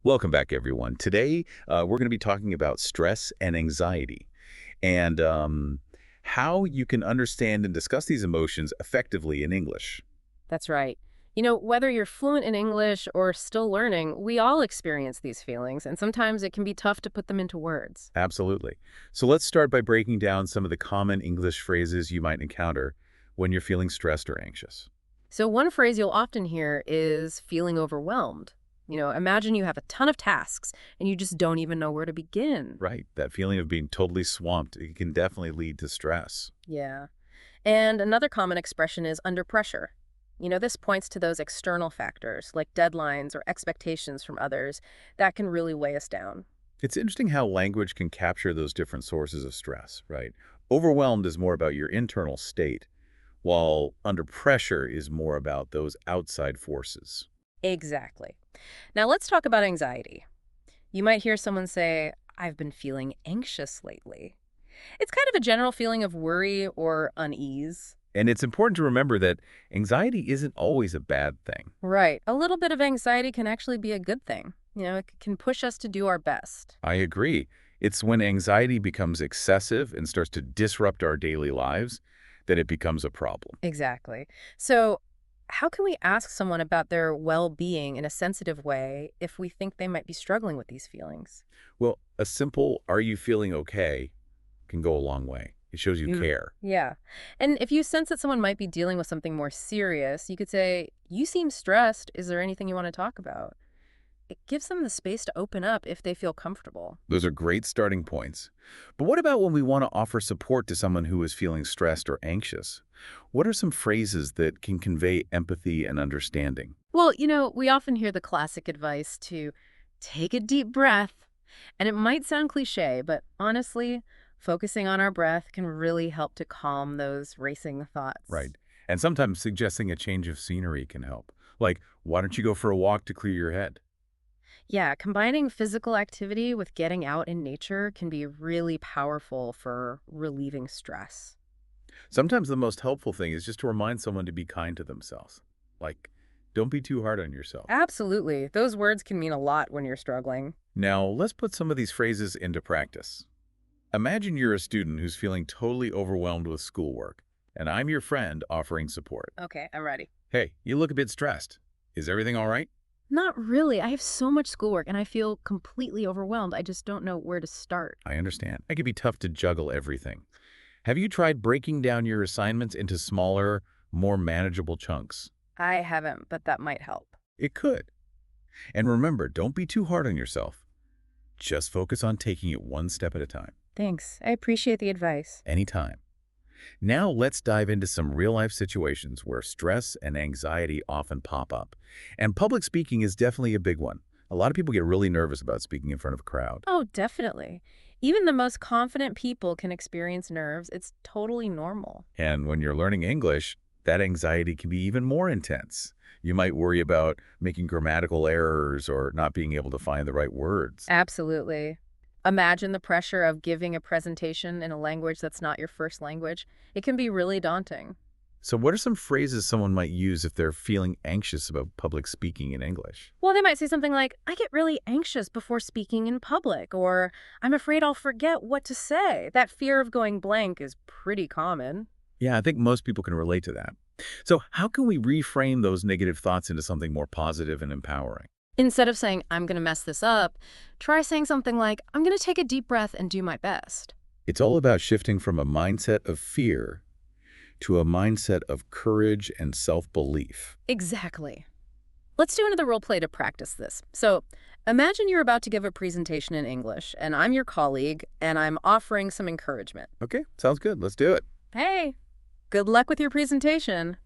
Welcome back, everyone. Today, we're going to be talking about stress and anxiety and how you can understand and discuss these emotions effectively in English. That's right. Whether you're fluent in English or still learning, we all experience these feelings, and sometimes it can be tough to put them into words. Absolutely. So let's start by breaking down some of the common English phrases you might encounter when you're feeling stressed or anxious. So, one phrase you'll often hear is feeling overwhelmed. Imagine you have a ton of tasks and you just don't even know where to begin. Right. That feeling of being totally swamped, it can definitely lead to stress. Yeah. And another common expression is under pressure. This points to those external factors like deadlines or expectations from others that can really weigh us down. It's interesting how language can capture those different sources of stress, right? Overwhelmed is more about your internal state, while under pressure is more about those outside forces. Exactly. Now let's talk about anxiety. You might hear someone say, I've been feeling anxious lately. It's kind of a general feeling of worry or unease. And it's important to remember that anxiety isn't always a bad thing. Right. A little bit of anxiety can actually be a good thing. It can push us to do our best. I agree. It's when anxiety becomes excessive and starts to disrupt our daily lives that it becomes a problem. Exactly. So, how can we ask someone about their well being in a sensitive way if we think they might be struggling with these feelings? Well, a simple, "Are you feeling okay?" can go a long way. It shows you care. Yeah. And if you sense that someone might be dealing with something more serious, you could say, You seem stressed. Is there anything you want to talk about? It gives them the space to open up if they feel comfortable. Those are great starting points. But what about when we want to offer support to someone who is feeling stressed or anxious? What are some phrases that can convey empathy and understanding? Well, we often hear the classic advice to take a deep breath. And it might sound cliche, but honestly, focusing on our breath can really help to calm those racing thoughts. Right. And sometimes suggesting a change of scenery can help. Like, why don't you go for a walk to clear your head? Yeah, combining physical activity with getting out in nature can be really powerful for relieving stress. Sometimes the most helpful thing is just to remind someone to be kind to themselves. Like, don't be too hard on yourself. Absolutely. Those words can mean a lot when you're struggling. Now, let's put some of these phrases into practice. Imagine you're a student who's feeling totally overwhelmed with schoolwork, and I'm your friend offering support. Okay, I'm ready. Hey, you look a bit stressed. Is everything all right? Not really. I have so much schoolwork and I feel completely overwhelmed. I just don't know where to start. I understand. It can be tough to juggle everything. Have you tried breaking down your assignments into smaller, more manageable chunks? I haven't, but that might help. It could. And remember, don't be too hard on yourself. Just focus on taking it one step at a time. Thanks. I appreciate the advice. Anytime. Now let's dive into some real-life situations where stress and anxiety often pop up. And public speaking is definitely a big one. A lot of people get really nervous about speaking in front of a crowd. Oh, definitely. Even the most confident people can experience nerves. It's totally normal. And when you're learning English, that anxiety can be even more intense. You might worry about making grammatical errors or not being able to find the right words. Absolutely. Imagine the pressure of giving a presentation in a language that's not your first language. It can be really daunting. So what are some phrases someone might use if they're feeling anxious about public speaking in English? Well, they might say something like, I get really anxious before speaking in public, or I'm afraid I'll forget what to say. That fear of going blank is pretty common. Yeah, I think most people can relate to that. So how can we reframe those negative thoughts into something more positive and empowering? Instead of saying, I'm going to mess this up, try saying something like, I'm going to take a deep breath and do my best. It's all about shifting from a mindset of fear to a mindset of courage and self-belief. Exactly. Let's do another role play to practice this. So imagine you're about to give a presentation in English, and I'm your colleague, and I'm offering some encouragement. Okay, sounds good. Let's do it. Hey, good luck with your presentation.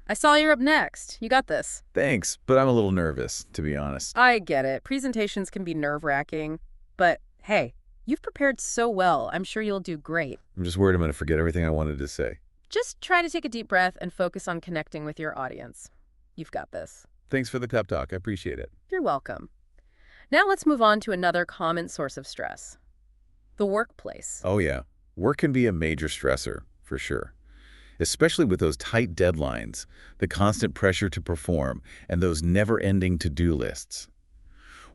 I saw you're up next. You got this. Thanks, but I'm a little nervous, to be honest. I get it. Presentations can be nerve-wracking, but hey, you've prepared so well. I'm sure you'll do great. I'm just worried I'm going to forget everything I wanted to say. Just try to take a deep breath and focus on connecting with your audience. You've got this. Thanks for the pep talk. I appreciate it. You're welcome. Now let's move on to another common source of stress, the workplace. Oh yeah, work can be a major stressor, for sure. Especially with those tight deadlines, the constant pressure to perform, and those never-ending to-do lists.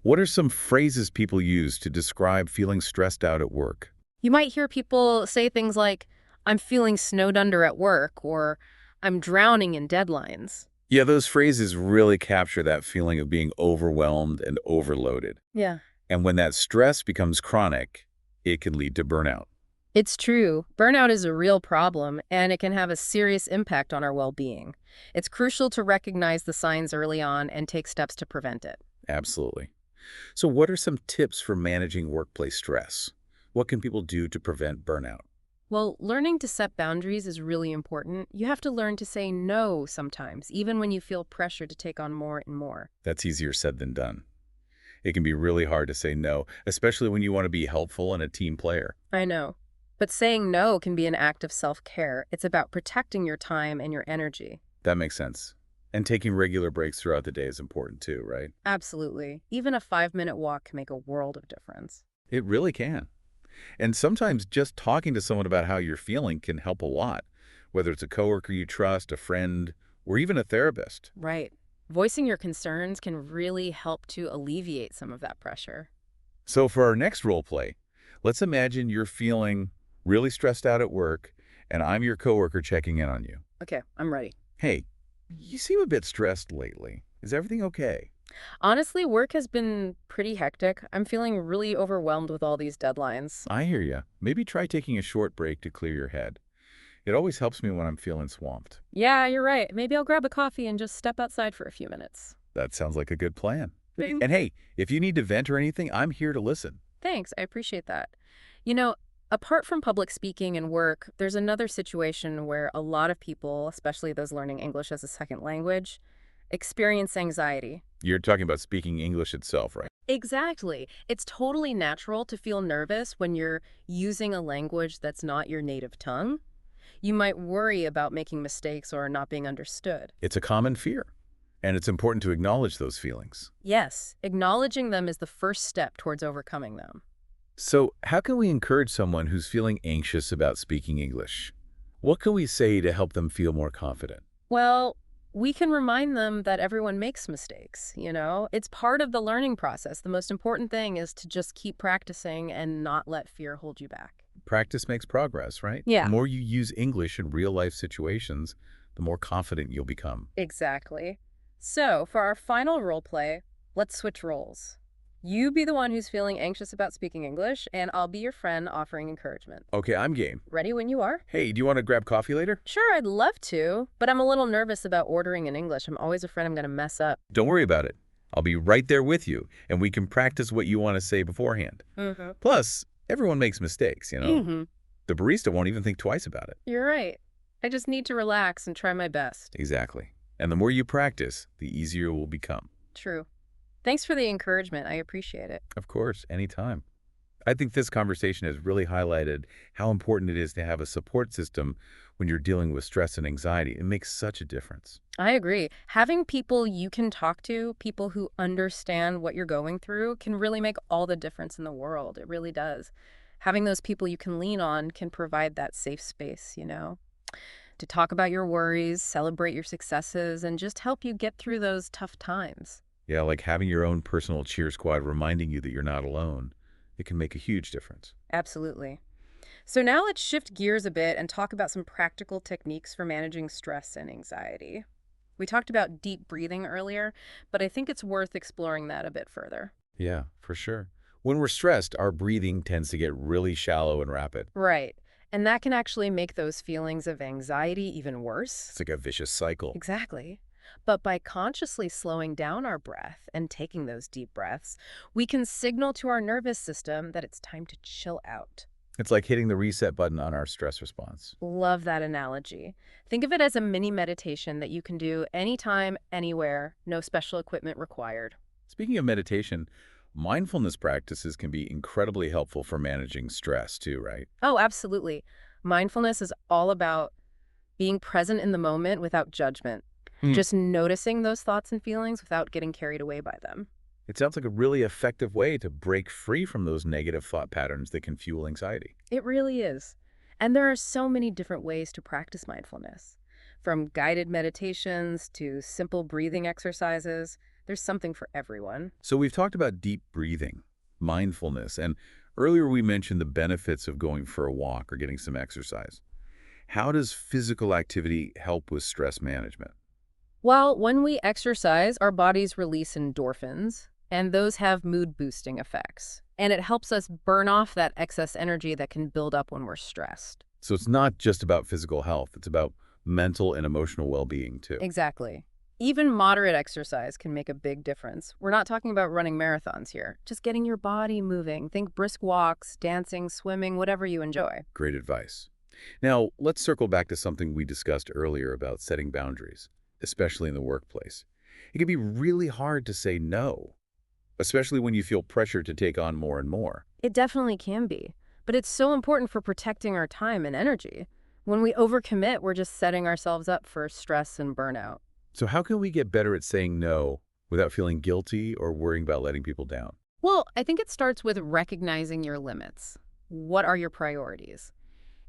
What are some phrases people use to describe feeling stressed out at work? You might hear people say things like, I'm feeling snowed under at work, or I'm drowning in deadlines. Yeah, those phrases really capture that feeling of being overwhelmed and overloaded. Yeah. And when that stress becomes chronic, it can lead to burnout. It's true. Burnout is a real problem, and it can have a serious impact on our well-being. It's crucial to recognize the signs early on and take steps to prevent it. Absolutely. So what are some tips for managing workplace stress? What can people do to prevent burnout? Well, learning to set boundaries is really important. You have to learn to say no sometimes, even when you feel pressure to take on more and more. That's easier said than done. It can be really hard to say no, especially when you want to be helpful and a team player. I know. But saying no can be an act of self-care. It's about protecting your time and your energy. That makes sense. And taking regular breaks throughout the day is important too, right? Absolutely. Even a 5-minute walk can make a world of difference. It really can. And sometimes just talking to someone about how you're feeling can help a lot, whether it's a coworker you trust, a friend, or even a therapist. Right. Voicing your concerns can really help to alleviate some of that pressure. So for our next role play, let's imagine you're feeling really stressed out at work, and I'm your coworker checking in on you. Okay, I'm ready. Hey, you seem a bit stressed lately. Is everything okay? Honestly, work has been pretty hectic. I'm feeling really overwhelmed with all these deadlines. I hear ya. Maybe try taking a short break to clear your head. It always helps me when I'm feeling swamped. Yeah, you're right. Maybe I'll grab a coffee and just step outside for a few minutes. That sounds like a good plan. Thanks. And hey, if you need to vent or anything, I'm here to listen. Thanks, I appreciate that. You know, apart from public speaking and work, there's another situation where a lot of people, especially those learning English as a second language, experience anxiety. You're talking about speaking English itself, right? Exactly. It's totally natural to feel nervous when you're using a language that's not your native tongue. You might worry about making mistakes or not being understood. It's a common fear, and it's important to acknowledge those feelings. Yes, acknowledging them is the first step towards overcoming them. So, how can we encourage someone who's feeling anxious about speaking English? What can we say to help them feel more confident? Well, we can remind them that everyone makes mistakes, you know? It's part of the learning process. The most important thing is to just keep practicing and not let fear hold you back. Practice makes progress, right? Yeah. The more you use English in real-life situations, the more confident you'll become. Exactly. So, for our final role play, let's switch roles. You be the one who's feeling anxious about speaking English, and I'll be your friend offering encouragement. Okay, I'm game. Ready when you are? Hey, do you want to grab coffee later? Sure, I'd love to, but I'm a little nervous about ordering in English. I'm always afraid I'm going to mess up. Don't worry about it. I'll be right there with you, and we can practice what you want to say beforehand. Mm-hmm. Plus, everyone makes mistakes, you know? Mm-hmm. The barista won't even think twice about it. You're right. I just need to relax and try my best. Exactly. And the more you practice, the easier it will become. True. Thanks for the encouragement. I appreciate it. Of course, anytime. I think this conversation has really highlighted how important it is to have a support system when you're dealing with stress and anxiety. It makes such a difference. I agree. Having people you can talk to, people who understand what you're going through, can really make all the difference in the world. It really does. Having those people you can lean on can provide that safe space, you know, to talk about your worries, celebrate your successes, and just help you get through those tough times. Yeah, like having your own personal cheer squad reminding you that you're not alone. It can make a huge difference. Absolutely. So now let's shift gears a bit and talk about some practical techniques for managing stress and anxiety. We talked about deep breathing earlier, but I think it's worth exploring that a bit further. Yeah, for sure. When we're stressed, our breathing tends to get really shallow and rapid. Right. And that can actually make those feelings of anxiety even worse. It's like a vicious cycle. Exactly. But by consciously slowing down our breath and taking those deep breaths, we can signal to our nervous system that it's time to chill out. It's like hitting the reset button on our stress response. Love that analogy. Think of it as a mini meditation that you can do anytime, anywhere, no special equipment required. Speaking of meditation, mindfulness practices can be incredibly helpful for managing stress too, right? Oh, absolutely. Mindfulness is all about being present in the moment without judgment. Just noticing those thoughts and feelings without getting carried away by them. It sounds like a really effective way to break free from those negative thought patterns that can fuel anxiety. It really is. And there are so many different ways to practice mindfulness. From guided meditations to simple breathing exercises, There's something for everyone. So we've talked about deep breathing, mindfulness, and earlier we mentioned the benefits of going for a walk or getting some exercise. How does physical activity help with stress management? Well, when we exercise, our bodies release endorphins, and those have mood-boosting effects. And it helps us burn off that excess energy that can build up when we're stressed. So it's not just about physical health, it's about mental and emotional well-being too. Exactly. Even moderate exercise can make a big difference. We're not talking about running marathons here. Just getting your body moving. Think brisk walks, dancing, swimming, whatever you enjoy. Great advice. Now, let's circle back to something we discussed earlier about setting boundaries, especially in the workplace. It can be really hard to say no, especially when you feel pressured to take on more and more. It definitely can be. But it's so important for protecting our time and energy. When we overcommit, we're just setting ourselves up for stress and burnout. So how can we get better at saying no without feeling guilty or worrying about letting people down? Well, I think it starts with recognizing your limits. What are your priorities?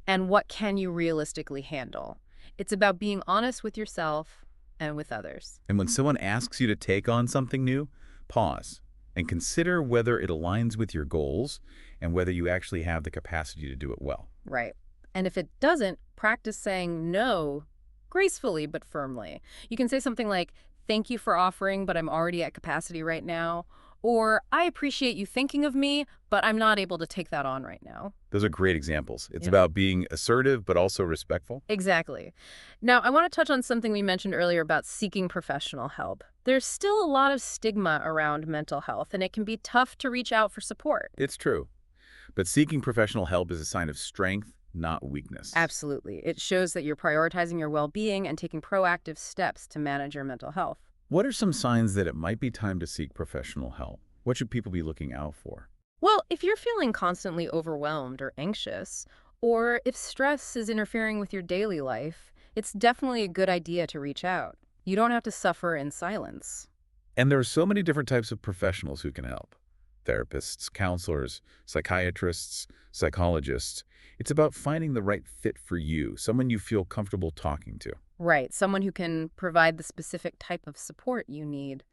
And what can you realistically handle? It's about being honest with yourself and with others. And when someone asks you to take on something new, pause and consider whether it aligns with your goals and whether you actually have the capacity to do it well. Right. And if it doesn't, practice saying no gracefully but firmly. You can say something like, "Thank you for offering, but I'm already at capacity right now." Or, "I appreciate you thinking of me, but I'm not able to take that on right now." Those are great examples. It's Yeah. about being assertive but also respectful. Exactly. Now, I want to touch on something we mentioned earlier about seeking professional help. There's still a lot of stigma around mental health, and it can be tough to reach out for support. It's true. But seeking professional help is a sign of strength, not weakness. Absolutely. It shows that you're prioritizing your well-being and taking proactive steps to manage your mental health. What are some signs that it might be time to seek professional help? What should people be looking out for? Well, if you're feeling constantly overwhelmed or anxious, or if stress is interfering with your daily life, it's definitely a good idea to reach out. You don't have to suffer in silence. And there are so many different types of professionals who can help. Therapists, counselors, psychiatrists, psychologists. It's about finding the right fit for you, someone you feel comfortable talking to. Right, someone who can provide the specific type of support you need.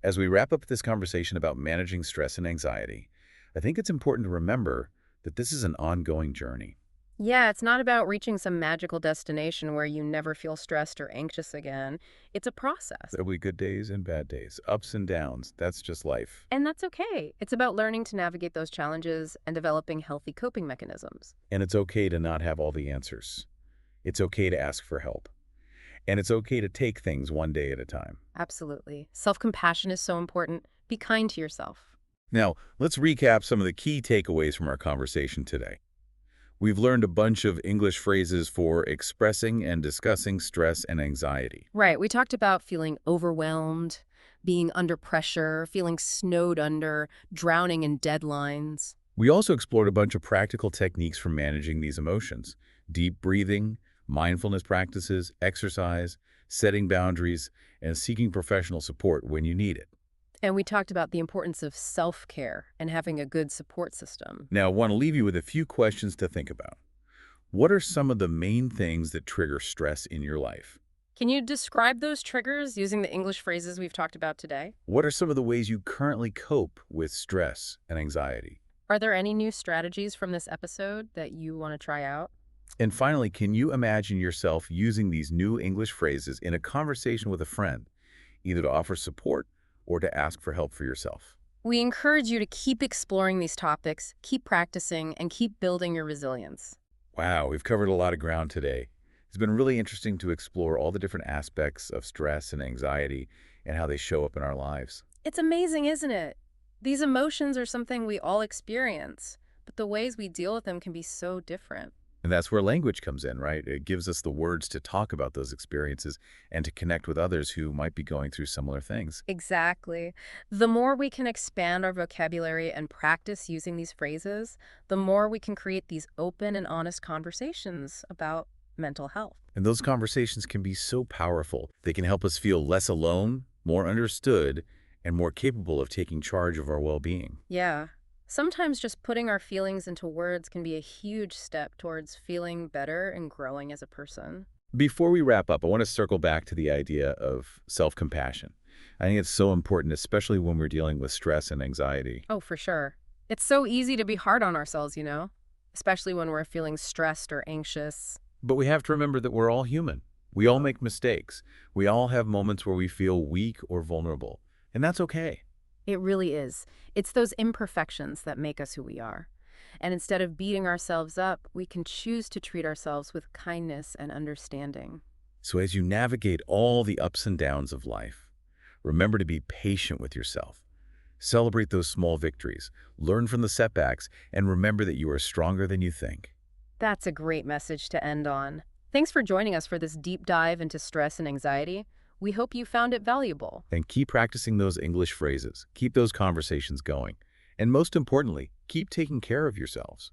As we wrap up this conversation about managing stress and anxiety, I think it's important to remember that this is an ongoing journey. Yeah, it's not about reaching some magical destination where you never feel stressed or anxious again. It's a process. There'll be good days and bad days, ups and downs. That's just life. And that's okay. It's about learning to navigate those challenges and developing healthy coping mechanisms. And it's okay to not have all the answers. It's okay to ask for help. And it's okay to take things one day at a time. Absolutely. Self-compassion is so important. Be kind to yourself. Now, let's recap some of the key takeaways from our conversation today. We've learned a bunch of English phrases for expressing and discussing stress and anxiety. Right. We talked about feeling overwhelmed, being under pressure, feeling snowed under, drowning in deadlines. We also explored a bunch of practical techniques for managing these emotions: deep breathing, mindfulness practices, exercise, setting boundaries, and seeking professional support when you need it. And we talked about the importance of self-care and having a good support system. Now, I want to leave you with a few questions to think about. What are some of the main things that trigger stress in your life? Can you describe those triggers using the English phrases we've talked about today? What are some of the ways you currently cope with stress and anxiety? Are there any new strategies from this episode that you want to try out? And finally, can you imagine yourself using these new English phrases in a conversation with a friend, either to offer support or to ask for help for yourself? We encourage you to keep exploring these topics, keep practicing, and keep building your resilience. Wow, we've covered a lot of ground today. It's been really interesting to explore all the different aspects of stress and anxiety and how they show up in our lives. It's amazing, isn't it? These emotions are something we all experience, but the ways we deal with them can be so different. And that's where language comes in, right? It gives us the words to talk about those experiences and to connect with others who might be going through similar things. Exactly. The more we can expand our vocabulary and practice using these phrases, the more we can create these open and honest conversations about mental health. And those conversations can be so powerful. They can help us feel less alone, more understood, and more capable of taking charge of our well-being. Yeah. Sometimes just putting our feelings into words can be a huge step towards feeling better and growing as a person. Before we wrap up, I want to circle back to the idea of self-compassion, I think it's so important, especially when we're dealing with stress and anxiety. Oh, for sure. It's so easy to be hard on ourselves, especially when we're feeling stressed or anxious. But we have to remember that we're all human. We all make mistakes. We all have moments where we feel weak or vulnerable. And that's okay. It really is. It's those imperfections that make us who we are. And instead of beating ourselves up, we can choose to treat ourselves with kindness and understanding. So as you navigate all the ups and downs of life, remember to be patient with yourself. Celebrate those small victories, learn from the setbacks, and remember that you are stronger than you think. That's a great message to end on. Thanks for joining us for this deep dive into stress and anxiety. We hope you found it valuable. And keep practicing those English phrases. Keep those conversations going. And most importantly, keep taking care of yourselves.